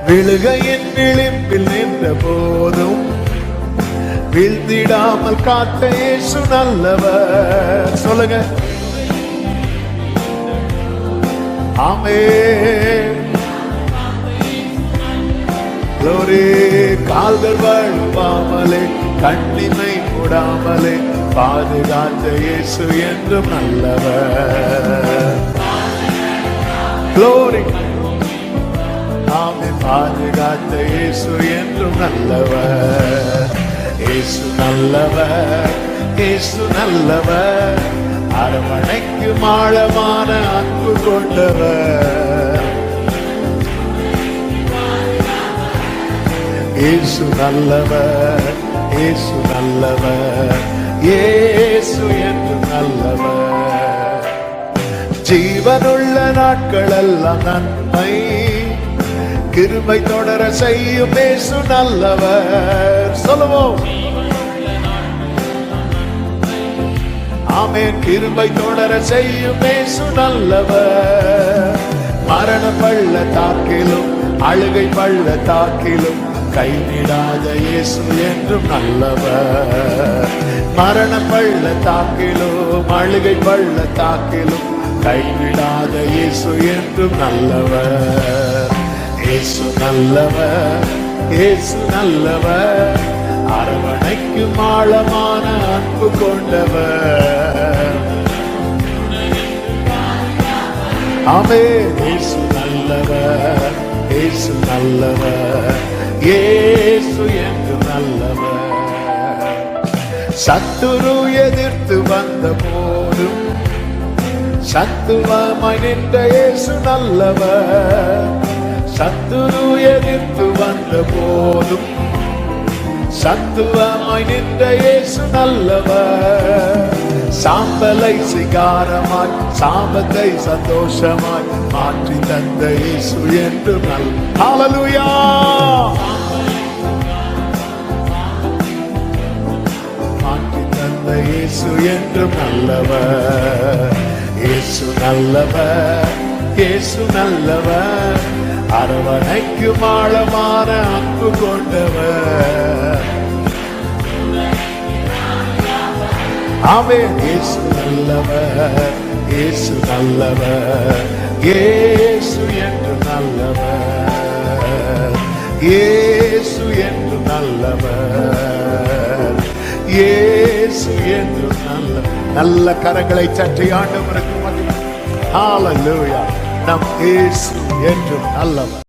விழுகையின் விளிம்பில் நின்ற போதும் வீழ்ந்திடாமல் காத்த இயேசு நல்லவர். சொல்லுங்க ஆமென். கால்கள் வழுவாமலே கண்ணிமை மூடாமலே பாதுகாத்த இயேசு என்றும் நல்லவர். Glory. ஆமென். பாதுகாத்த இயேசு என்றும் நல்லவர். இயேசு நல்லவர், இயேசு நல்லவர், அரவணைக்கு ஆழமான அன்பு கொண்டவர். இயேசு நல்லவர், இயேசு நல்லவர், இயேசு என்று நல்லவர். ஜீவனுள்ள நாட்களெல்லாம் நன்மை கிருபை தொடர செய்யும் இயேசு நல்லவர். சொல்லுவோம் ஆமென். கிருபை தொடர செய்யும் இயேசு நல்லவர். மரண பள்ளத்தாக்கிலும் அழுகை பள்ளத்தாக்கிலும் கைவிடாத இயேசு என்றும் நல்லவர். மரண பள்ளத்தாக்கிலும் அழுகை பள்ளத்தாக்கிலும் கைவிடாத இயேசு என்றும் நல்லவர். இயேசு நல்லவர், இயேசு நல்லவர், அரவணைக்கும் ஆழமான அன்பு கொண்டவர். ஆமென். இயேசு நல்லவர், இயேசு நல்லவர், இயேசு என்று நல்லவர். சத்துரு எதிர்த்து வந்த போதும் சத்துவமாய் நின்ற இயேசு நல்லவர். சத்துரு எதிர்த்து வந்த போதும் சத்துவமாய் நின்ற இயேசு நல்லவர். சாம்பலை சிகாரமாய் சாபத்தை சந்தோஷமாய் மாற்றி தந்த இயேசு என்று ஹல்லேலூயா. மாற்றி தந்த இயேசு என்று நல்லவர். இயேசு நல்லவர், இயேசு நல்லவர், அரவணைக்கும் ஆழமான அன்பு கொண்டவர். ஆமென். இயேசு நல்லவர், இயேசு நல்லவர், இயேசு என்று நல்லவர். இயேசு என்று நல்லவர், இயேசு என்று நல்ல கரங்களை சற்றி ஆண்டவருக்கு மகிமை. ஹல்லேலூயா. நம் இயேசு என்றும் நல்லவர்.